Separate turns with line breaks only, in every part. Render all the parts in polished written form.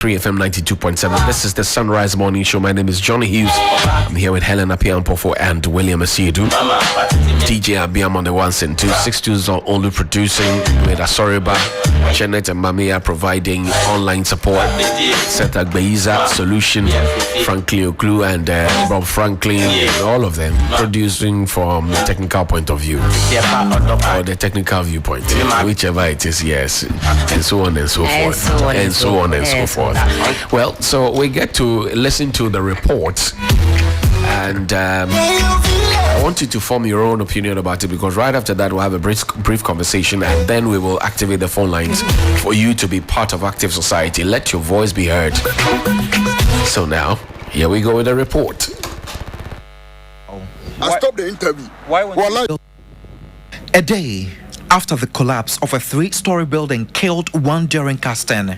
3FM 92.7. This is the Sunrise Morning Show. My name is Johnny Hughes. I'm here with Helen Apiampofo and William Asiedu. DJ Abiam on the ones and twos. 62s are only producing, with Asoriba, Janet and Mamia providing online support. Seth Agbeiza, Solution, Franklin Oklu and Bob Franklin, all of them producing from the technical point of view, or the technical viewpoint, whichever it is, yes, and so on and so forth, and so on and so forth. Well, so we get to listen to the reports, and I want you to form your own opinion about it, because right after that we'll have a brief conversation, and then we will activate the phone lines for you to be part of active society. Let your voice be heard. So now, here we go with the report.
I stopped the interview.
A day after the collapse of a 3-story building killed one during casting,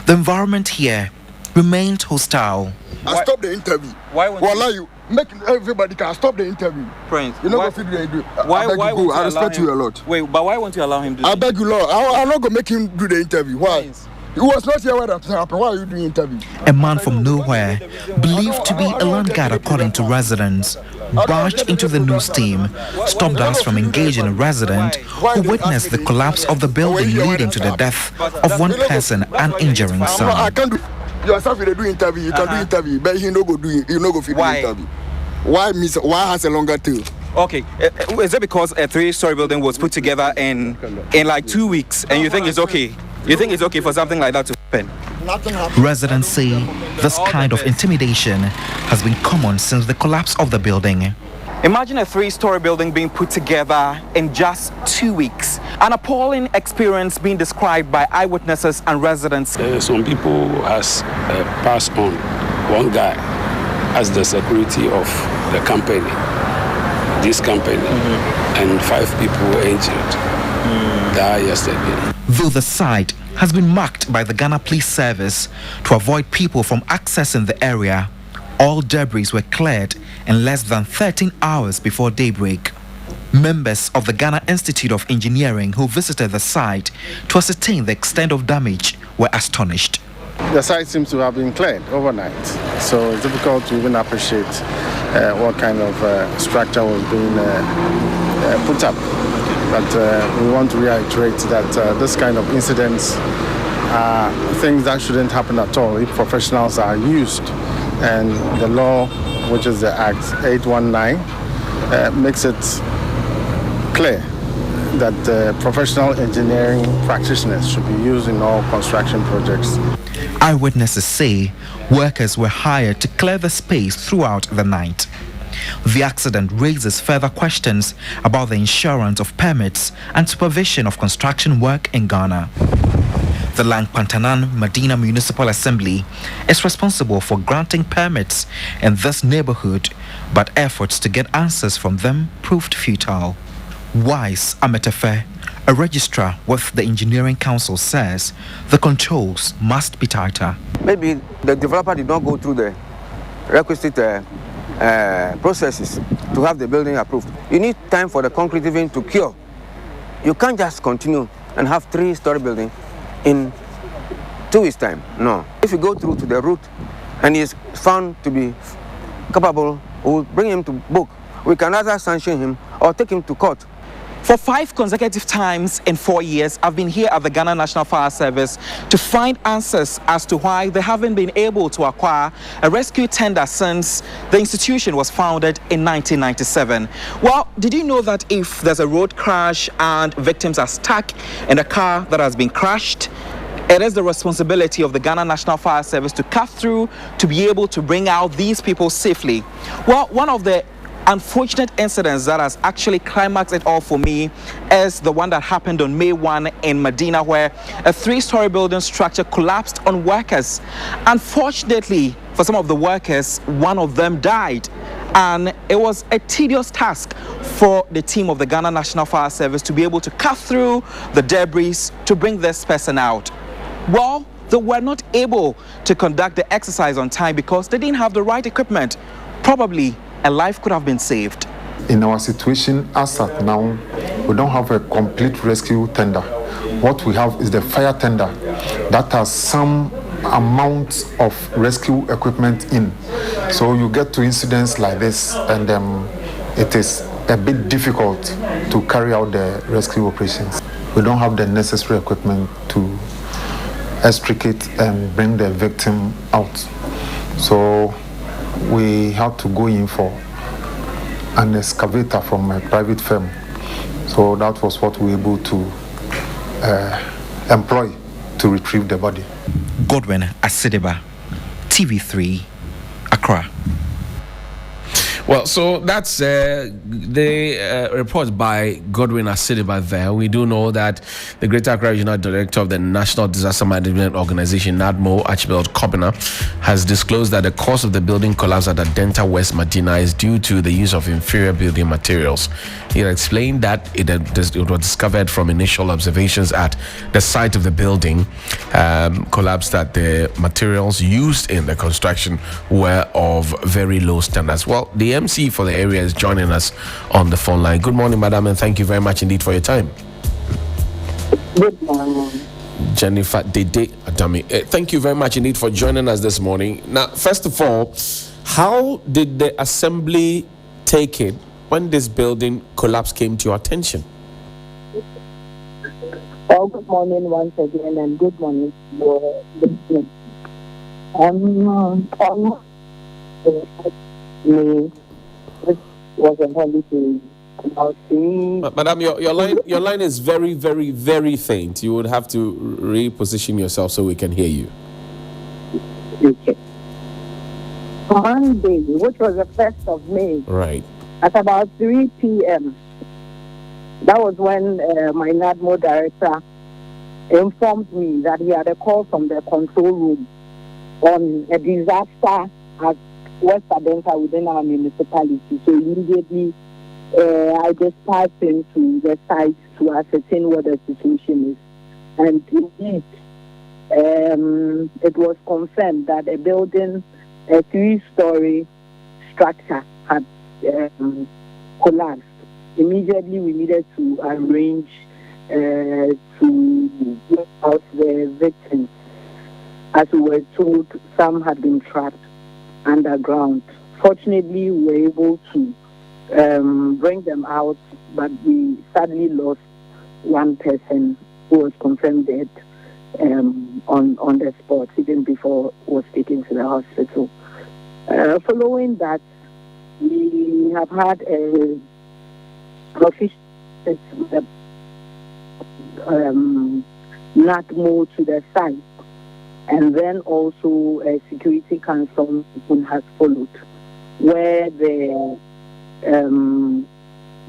the environment here remained hostile.
I stopped the interview.
Why won't
you make everybody can stop the interview?
Prince,
you know what you do.
Why
go. I respect you a lot.
Wait, but why won't you allow him to do
I beg you, Lord. I'm not gonna make him do the interview. Why?
Prince.
He was not here when that happened. Why are you doing interview?
A man from nowhere, believed to be a land guard according to residents, barged into the news team, stopped us from engaging a resident who witnessed the collapse of the building, leading to the death of one person and injuring some.
I can't do. Yourself, you do interview. You can do interview, but he no go do. You no go fit do interview. Why has a longer tail?
Okay, is it because a 3-story building was put together in like 2 weeks, and you think it's okay? You think it's okay for something like that to happen?
Residents say this kind of intimidation has been common since the collapse of the building.
Imagine a 3-story building being put together in just 2 weeks. An appalling experience being described by eyewitnesses and residents.
Some people has passed on. One guy as the security of the company, this company, and 5 people were injured. Died yesterday.
Though the site has been marked by the Ghana Police Service to avoid people from accessing the area, all debris were cleared in less than 13 hours before daybreak. Members of the Ghana Institute of Engineering who visited the site to ascertain the extent of damage were astonished.
The site seems to have been cleared overnight, so it's difficult to even appreciate what kind of structure was being put up. But we want to reiterate that this kind of incidents are things that shouldn't happen at all if professionals are used. And the law, which is the Act 819, makes it clear that professional engineering practitioners should be used in all construction projects.
Eyewitnesses say workers were hired to clear the space throughout the night. The accident raises further questions about the insurance of permits and supervision of construction work in Ghana. The Langpantanan Medina Municipal Assembly is responsible for granting permits in this neighborhood, but efforts to get answers from them proved futile. Wise Ametefe, a registrar with the Engineering Council, says the controls must be tighter.
Maybe the developer did not go through the requisite processes to have the building approved. You need time for the concrete even to cure. You can't just continue and have 3-story building in 2 weeks' time. No. If you go through to the route and he is found to be capable, we'll bring him to book. We can either sanction him or take him to court.
For 5 consecutive times in 4 years, I've been here at the Ghana National Fire Service to find answers as to why they haven't been able to acquire a rescue tender since the institution was founded in 1997. Well, did you know that if there's a road crash and victims are stuck in a car that has been crashed, it is the responsibility of the Ghana National Fire Service to cut through to be able to bring out these people safely? Well, one of the unfortunate incidents that has actually climaxed it all for me is the one that happened on May 1 in Medina, where a 3-story building structure collapsed on workers. Unfortunately for some of the workers, one of them died, and it was a tedious task for the team of the Ghana National Fire Service to be able to cut through the debris to bring this person out. Well, they were not able to conduct the exercise on time because they didn't have the right equipment. Probably a life could have been saved.
In our situation as at now, we don't have a complete rescue tender. What we have is the fire tender that has some amount of rescue equipment in. So you get to incidents like this, and it is a bit difficult to carry out the rescue operations. We don't have the necessary equipment to extricate and bring the victim out. So we had to go in for an excavator from a private firm. So that was what we were able to employ to retrieve the body.
Godwin Asideba, TV3, Accra.
Well, so that's the report by Godwin Asideba there. We do know that the Greater Accra Regional Director of the National Disaster Management Organization, NADMO, Archibald Kobina, has disclosed that the cause of the building collapse at Adenta West Medina is due to the use of inferior building materials. He explained that it was discovered from initial observations at the site of the building collapse that the materials used in the construction were of very low standards. Well, the MC for the area is joining us on the phone line. Good morning, madam, and thank you very much indeed for your time.
Good morning.
Jennifer Dede Adami. Thank you very much indeed for joining us this morning. Now, first of all, how did the assembly take it when this building collapse came to your attention?
Well, good morning once again, and good morning to your listeners. This was a holiday about 3.
Madam, your line is very, very, very faint. You would have to reposition yourself so we can hear you.
Okay. Monday, which was the 1st of May,
Right.
at about 3 p.m., that was when my NADMO director informed me that he had a call from the control room on a disaster at West Adenta within our municipality. So immediately I dispatched him to the site to ascertain what the situation is. And indeed, it was confirmed that a building, a 3-story structure, had collapsed. Immediately we needed to arrange to get out the victims. As we were told, some had been trapped underground. Fortunately, we were able to bring them out, but we sadly lost one person who was confirmed dead on the spot, even before was taken to the hospital. Following that, we have had a official NADMO to the site, and then also a security council has followed, where the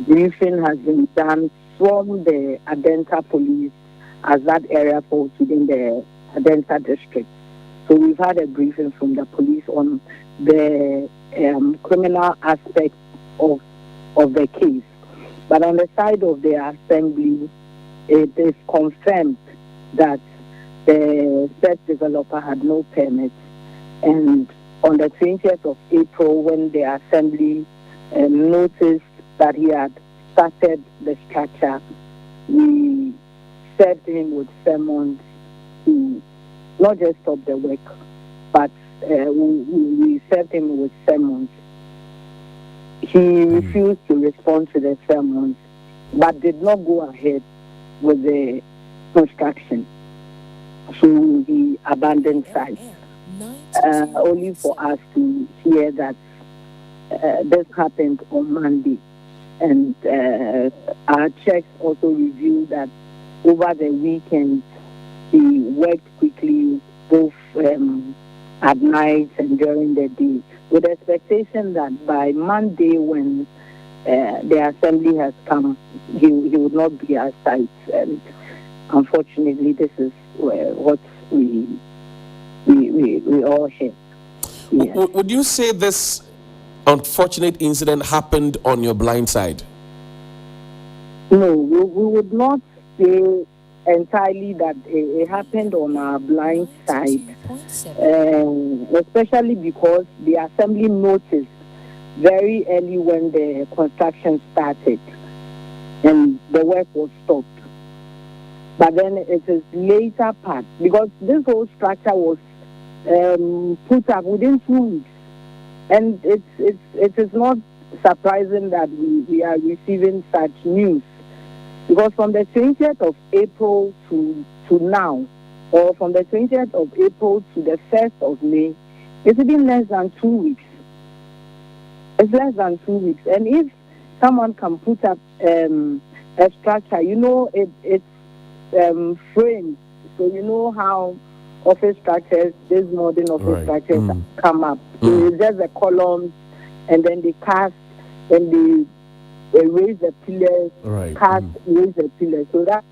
briefing has been done from the Adenta police, as that area falls within the Adenta district. So we've had a briefing from the police on the criminal aspect of the case. But on the side of the assembly, it is confirmed that the said developer had no permit. And on the 20th of April, when the assembly noticed that he had started the structure, we served him with summons to not just stop the work, but we served him with summons. He refused to respond to the summons, but did not go ahead with the construction. So he abandoned site, only for us to hear that this happened on Monday. And our checks also revealed that over the weekend, he worked quickly, both at night and during the day, with the expectation that by Monday, when the assembly has come, he would not be at site. And unfortunately, this is what we all hear. Yes.
Would you say this unfortunate incident happened on your blind side?
No, we would not say entirely that it happened on our blind side, especially because the assembly noticed very early when the construction started and the work was stopped. But then it is later part, because this whole structure was put up within 2 weeks. And it is not surprising that we are receiving such news, because from the 20th of April to now, or from the 20th of April to the 1st of May, it's been less than 2 weeks. It's less than 2 weeks. And if someone can put up a structure, it's framed. So you know how office structures, these modern office structures come up. So it's just the columns, and then they cast, and they raise the pillars, raise the pillars. So that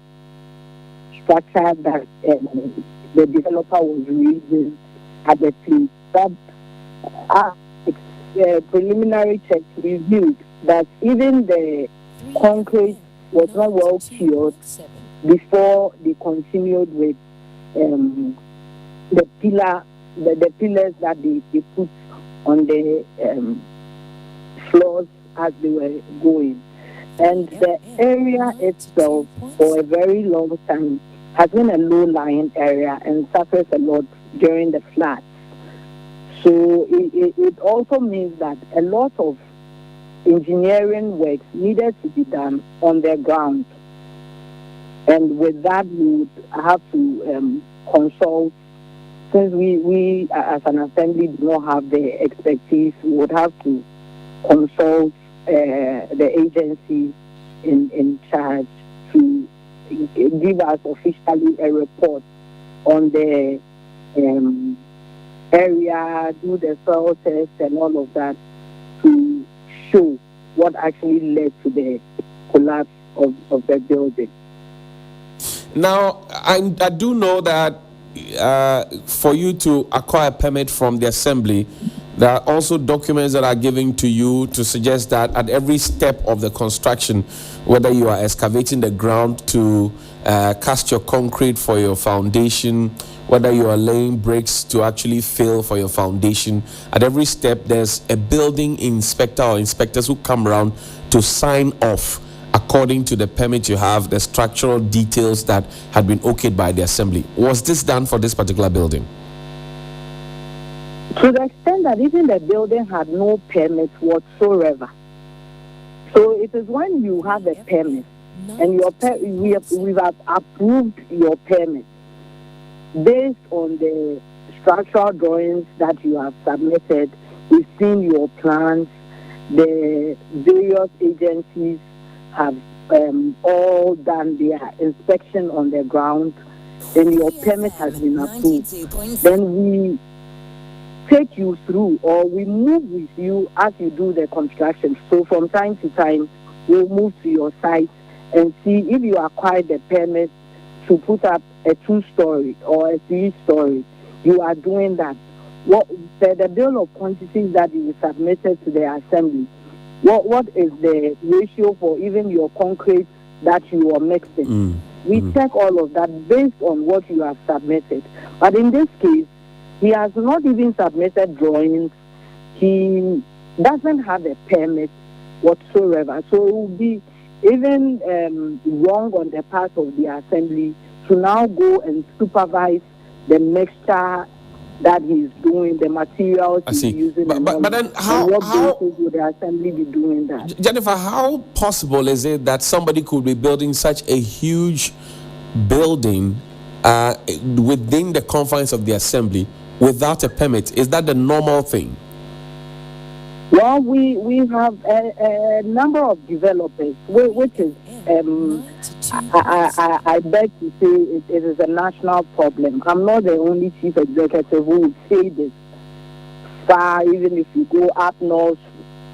structure that the developer was raising at the place. That preliminary checks revealed that even the concrete was not well cured before they continued with the pillars that they put on the floors as they were going. And the area itself, for a very long time, has been a low-lying area and suffers a lot during the floods. So it also means that a lot of engineering works needed to be done on the ground. And with that, we would have to consult, since we as an assembly do not have the expertise, we would have to consult the agency in charge to give us officially a report on the area, do the soil test and all of that, to show what actually led to the collapse of the building.
Now, I do know that for you to acquire a permit from the assembly, there are also documents that are given to you to suggest that at every step of the construction, whether you are excavating the ground to cast your concrete for your foundation, whether you are laying bricks to actually fill for your foundation, at every step there's a building inspector or inspectors who come around to sign off according to the permit you have, the structural details that had been okayed by the assembly. Was this done for this particular building?
To the extent that even the building had no permit whatsoever. So it is when you have a permit and we have approved your permit based on the structural drawings that you have submitted. We've seen your plans. The various agencies have all done their inspection on the ground, and your permit has been approved. Then we take you through, or we move with you as you do the construction. So from time to time, we'll move to your site and see if you acquire the permit to put up a 2-story or a 3-story. You are doing that. What the bill of quantities that you submitted to the assembly, what is the ratio for even your concrete that you are mixing? We check all of that based on what you have submitted. But in this case, he has not even submitted drawings. He doesn't have a permit whatsoever. So it would be even wrong on the part of the assembly to now go and supervise the mixture that he's doing, the materials he's using.
But then how
basis would the assembly be doing that?
Jennifer, how possible is it that somebody could be building such a huge building within the confines of the assembly without a permit? Is that the normal thing?
Well, we have a number of developers, which is, I beg to say, it is a national problem. I'm not the only chief executive who would say this. Even if you go up north,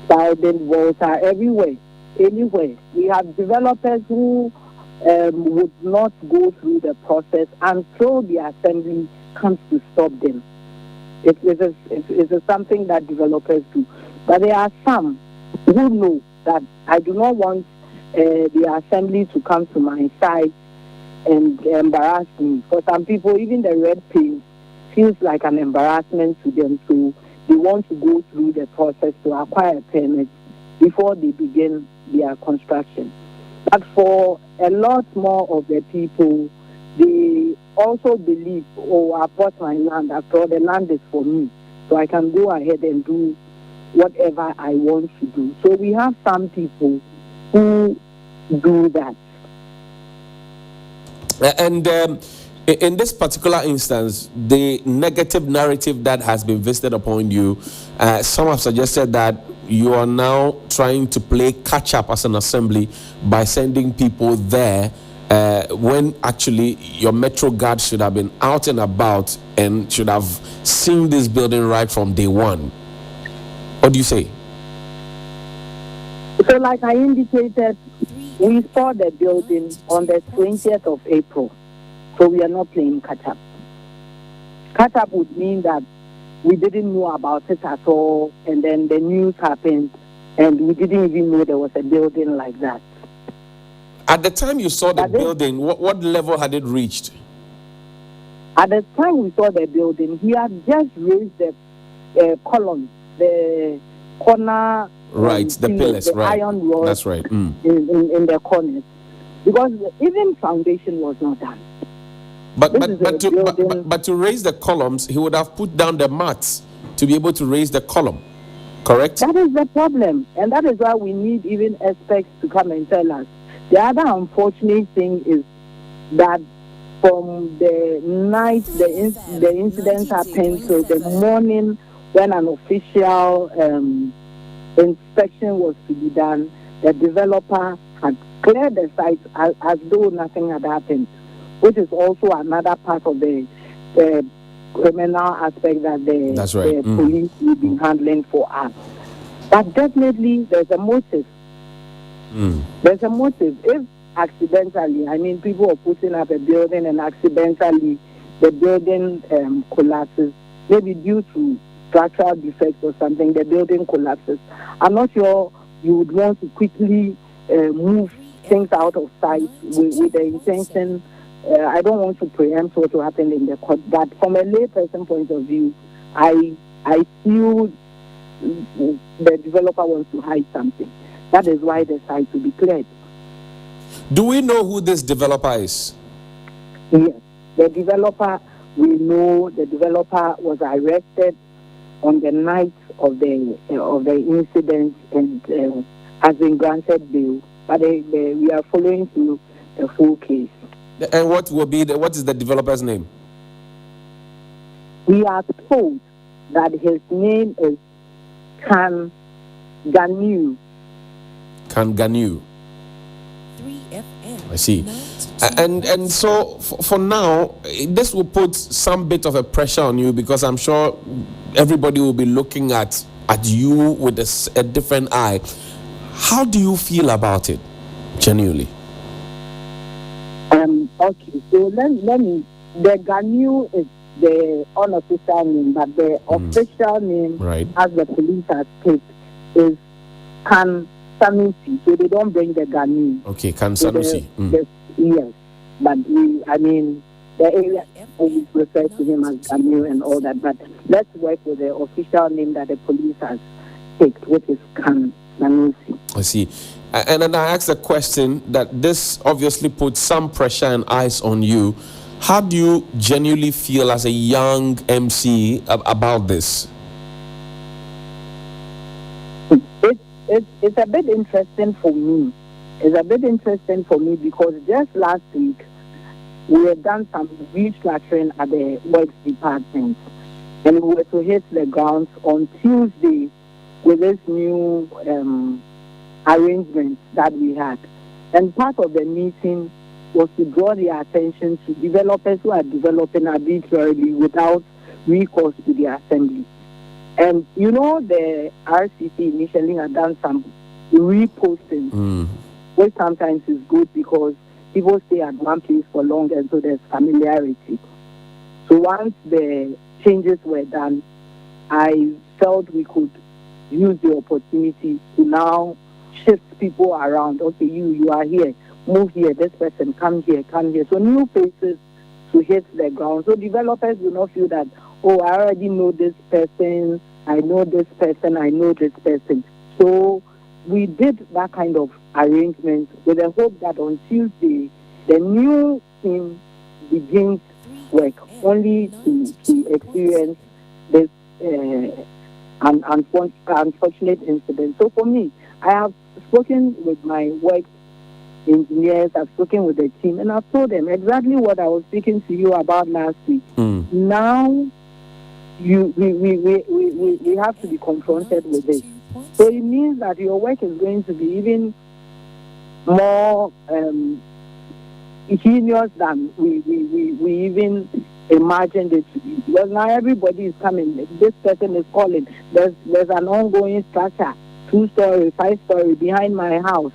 southern, Volta, everywhere, anywhere. We have developers who would not go through the process until the assembly comes to stop them. It is something that developers do. But there are some who know that I do not want the assembly to come to my side and embarrass me. For some people, even the red paint feels like an embarrassment to them. So they want to go through the process to acquire a permit before they begin their construction. But for a lot more of the people, they also believe, oh, I bought my land, after all, the land is for me. So I can go ahead and do whatever I want to do. So we have some people who do that.
And in this particular instance, the negative narrative that has been visited upon you, some have suggested that you are now trying to play catch up as an assembly by sending people there when actually your Metro Guard should have been out and about and should have seen this building right from day one. What do you say?
So like I indicated, we saw the building on the 20th of April. So we are not playing catch up. Catch up would mean that we didn't know about it at all, and then the news happened, and we didn't even know there was a building like that.
At the time you saw the building, what level had it reached?
At the time we saw the building, he had just raised the column, the corner.
Right, the pillars,
the
right.
Iron rod.
That's right.
In the corners. Because even foundation was not done.
But to raise the columns, he would have put down the mats to be able to raise the column, correct?
That is the problem, and that is why we need even experts to come and tell us. The other unfortunate thing is that from the night the incident happened to the morning when an official inspection was to be done, the developer had cleared the site as though nothing had happened, which is also another part of the criminal aspect that the police will be handling for us. But definitely there's a motive. There's a motive. If accidentally, I mean, people are putting up a building and accidentally the building collapses, maybe due to structural defects or something, the building collapses. I'm not sure you would want to quickly move things out of sight with the intention. I don't want to preempt what will happen in the court, but from a layperson point of view, I feel the developer wants to hide something. That is why the site will be cleared.
Do we know who this developer is?
Yes, the developer, we know the developer was arrested on the night of the incident and has been granted bail. But we are following through the full case.
And what is the developer's name?
We are told that his name is Kan Ganu.
Kan Ganu. I see. And so for now, this will put some bit of a pressure on you, because I'm sure everybody will be looking at you with a different eye. How do you feel about it, genuinely?
Okay, so let me. The Ganu is the unofficial name, but the official name,
right,
as the police has picked, is Kan Sanusi. So they don't bring the Ganu.
Okay, Kan Sanusi.
Yes, but the area always refers to him as Ganu and all that. But let's work with the official name that the police has picked, which is Kan Sanusi.
I see. And then I asked a question that this obviously puts some pressure and eyes on you. How do you genuinely feel as a young MC about this?
It's a bit interesting for me. It's a bit interesting for me because just last week we had done some restructuring at the works department, and we were to hit the grounds on Tuesday with this new arrangements that we had. And part of the meeting was to draw their attention to developers who are developing arbitrarily without recourse to the assembly. And the RCC initially had done some reposting, which sometimes is good because people stay at one place for long, and so there's familiarity. So once the changes were done, I felt we could use the opportunity to now shift people around. Okay, you are here, move here, this person, come here. So new faces to hit the ground. So developers will not feel that, oh, I already know this person, I know this person, I know this person. So we did that kind of arrangement with the hope that on Tuesday, the new team begins work only to experience this unfortunate incident. So for me, I have spoken with my work engineers, I've spoken with the team, and I've told them exactly what I was speaking to you about last week. Now, we have to be confronted with this. So it means that your work is going to be even more heinous than we even imagined it to be. Because now everybody is coming. This person is calling. There's an ongoing structure, 2-story, 5-story behind my house.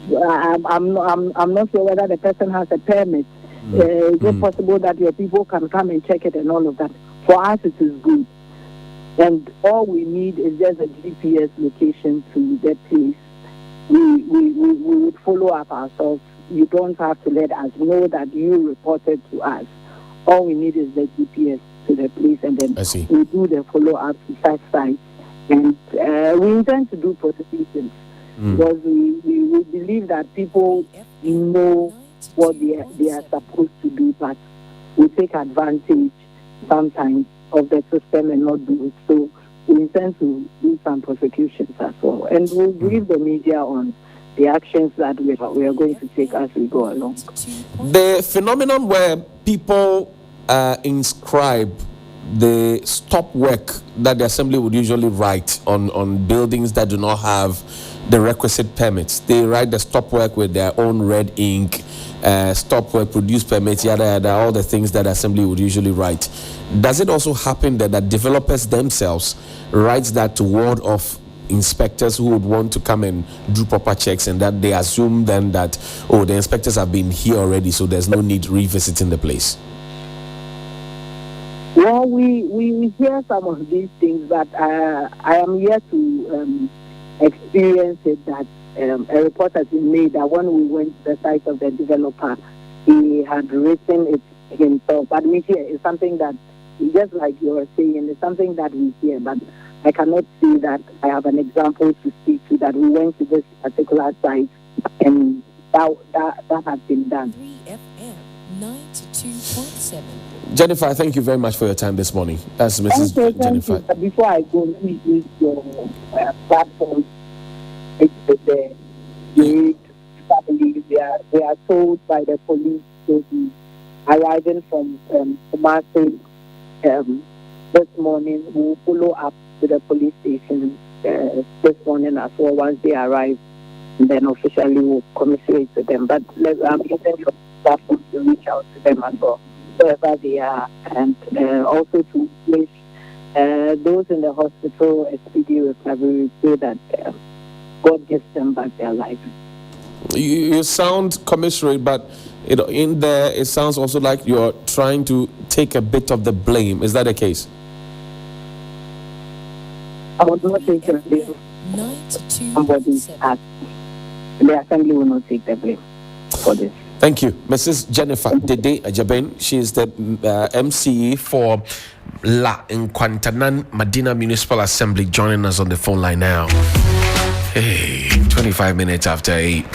I'm not sure whether the person has a permit. Is it possible that your people can come and check it and all of that? For us, it is good. And all we need is just a GPS location to that place. We would follow up ourselves. You don't have to let us know that you reported to us. All we need is the GPS to the place, and then we do the follow-up to such sites. And we intend to do prosecutions because we believe that people know what they are supposed to do, but we take advantage sometimes of the system and not do it. So we intend to do some prosecutions as well. And we'll brief the media on the actions that we are going to take as we go along.
The phenomenon where people inscribe the stop work that the assembly would usually write on buildings that do not have the requisite permits. They write the stop work with their own red ink, stop work, produce permits, yada yada, all the things that assembly would usually write. Does it also happen that developers themselves write that to ward off inspectors who would want to come and do proper checks, and that they assume then that, the inspectors have been here already, so there's no need revisiting the place?
Well, we hear some of these things, but I am yet to experience it that a report has been made that when we went to the site of the developer, he had written it himself. But we hear it's something that, just like you are saying, it's something that we hear, but I cannot say that I have an example to speak to that we went to this particular site and that has been done.
3FM 92.7.
Jennifer, thank you very much for your time this morning. That's Mrs. Jennifer.
Before I go, please use your platform. It's the family. They are told by the police to be arriving from Kumasi this morning. We'll follow up to the police station this morning as well once they arrive, and then officially we'll commiserate with them. But I'm using your platform to reach out to them as well, wherever they are, and also to wish those in the hospital a speedy recovery, so that God gives them back their life.
You sound commiserate, but in there it sounds also like you're trying to take a bit of the blame. Is that the case?
I would not take the blame. Somebody has. The assembly will not take the blame for this.
Thank you. Mrs. Jennifer Dede Ajaben. She is the MCE for La Nkwantanan Medina Municipal Assembly, joining us on the phone line now. Hey, 25 minutes after 8.